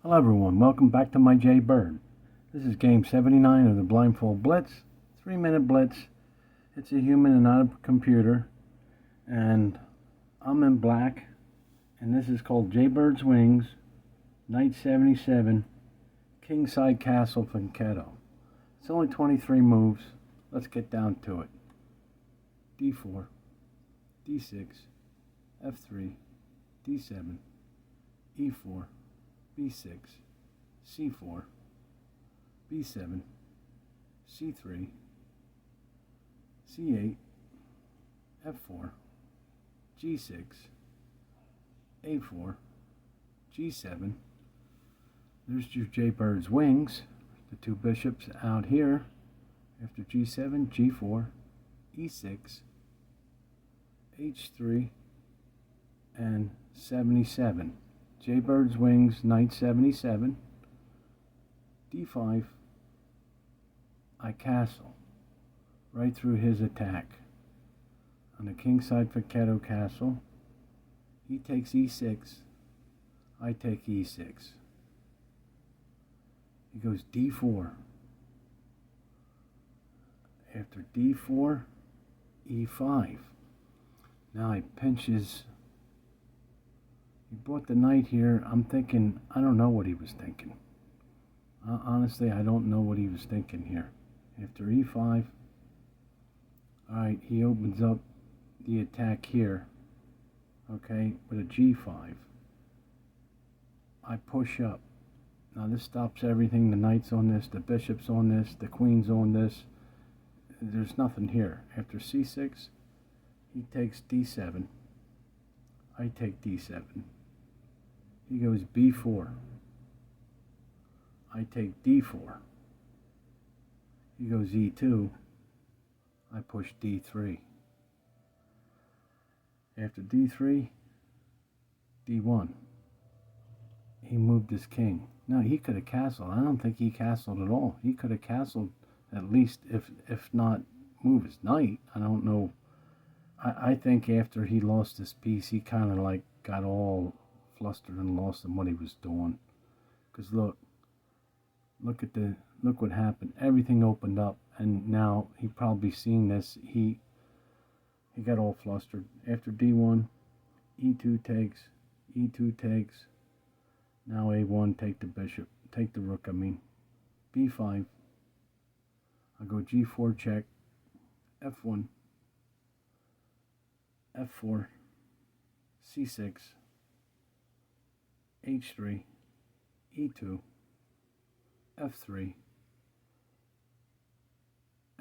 Hello everyone, welcome back to my J Bird. This is game 79 of the blindfold blitz. 3-minute blitz. It's a human and not a computer. And I'm in black. And this is called J Bird's Wings, Knight 77, Kingside Castle Finchetto. It's only 23 moves. Let's get down to it. D4, D6, F3, D7, E4, B6, C4, B7, C3, C8, F4, G6, A4, G7. There's your J Bird's wings. The two bishops out here. After G7, G4, E6, H3, and 77. J Bird's wings, Knight 77. D5. I castle right through his attack. On the Kingside Finchetto castle, he takes E6. I take E6. He goes D4. After D4, E5. Now he pinches. He brought the knight here. I'm thinking, I don't know what he was thinking. Honestly, I don't know what he was thinking here. After E5, alright, he opens up the attack here. Okay, with a G5. I push up. Now this stops everything. The knight's on this, the bishop's on this, the queen's on this. There's nothing here. After C6, he takes D7. I take D7. He goes B4. I take D4. He goes E2. I push D3. After D3, D1. He moved his king. Now he could have castled. I don't think he castled at all. He could have castled at least, if not move his knight. I don't know. I think after he lost this piece, he kind of like got all flustered and lost in what he was doing. Because look what happened. Everything opened up, and now he probably seen this. He got all flustered. After D1, E2 takes, E2 takes. Now A1, take the bishop, take the rook. I mean, B5. I go G4 check, F1, F4, C6, H3, E2, F3,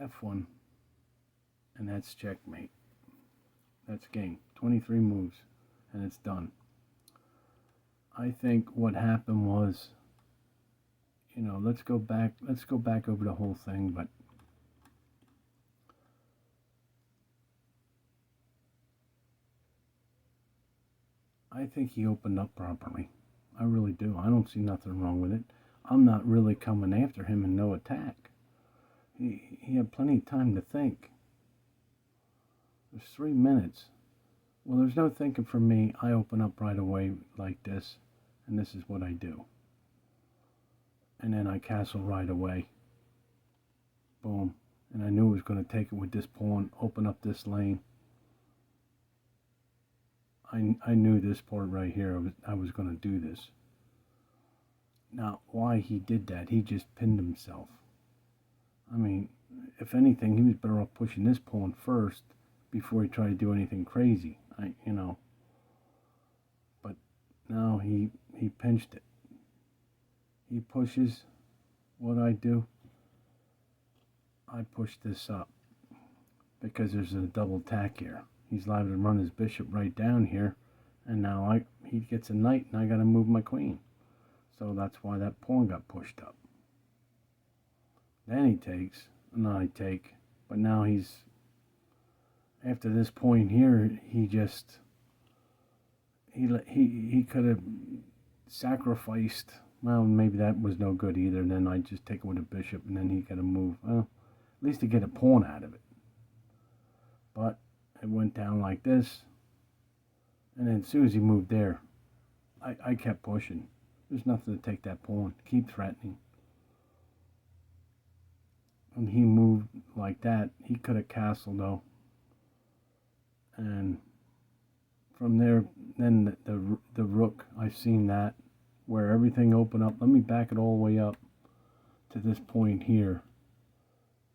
F1, and that's checkmate. That's game. 23 moves, and it's done. I think what happened was, let's go back over the whole thing, but I think he opened up properly. I really do. I don't see nothing wrong with it. I'm not really coming after him in no attack. He had plenty of time to think. There's 3 minutes. Well, there's no thinking for me. I open up right away like this, and this is what I do. And then I castle right away. Boom. And I knew I was going to take it with this pawn, open up this lane. I knew this part right here, I was going to do this. Now, why he did that, he just pinned himself. I mean, if anything, he was better off pushing this pawn first before he tried to do anything crazy, But now he pinched it. He pushes. What I do, I push this up because there's a double attack here. He's liable to run his bishop right down here, and now he gets a knight, and I got to move my queen. So that's why that pawn got pushed up. Then he takes, and I take, but now he's, after this point here, he could have sacrificed. Well, maybe that was no good either. Then I just take it with a bishop, and then he got to move. Well, at least to get a pawn out of it. But it went down like this, and then as soon as he moved there, I kept pushing. There's nothing to take that pawn. Keep threatening. And he moved like that. He could have castled though. And from there, then the rook, I've seen that, where everything opened up. Let me back it all the way up to this point here.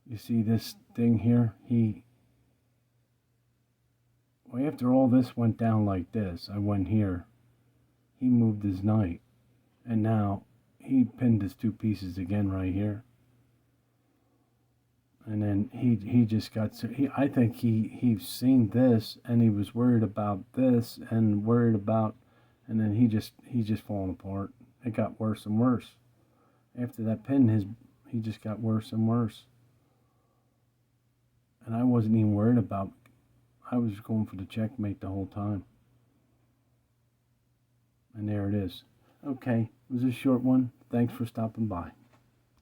You see this thing here? Well, after all this went down like this, I went here. He moved his knight. And now he pinned his two pieces again right here. And then he just got, I think he's seen this and he was worried about this and worried about, and then he just falling apart. It got worse and worse. After that pin, he just got worse and worse. And I wasn't even worried about, I was going for the checkmate the whole time. And there it is. Okay, it was a short one. Thanks for stopping by.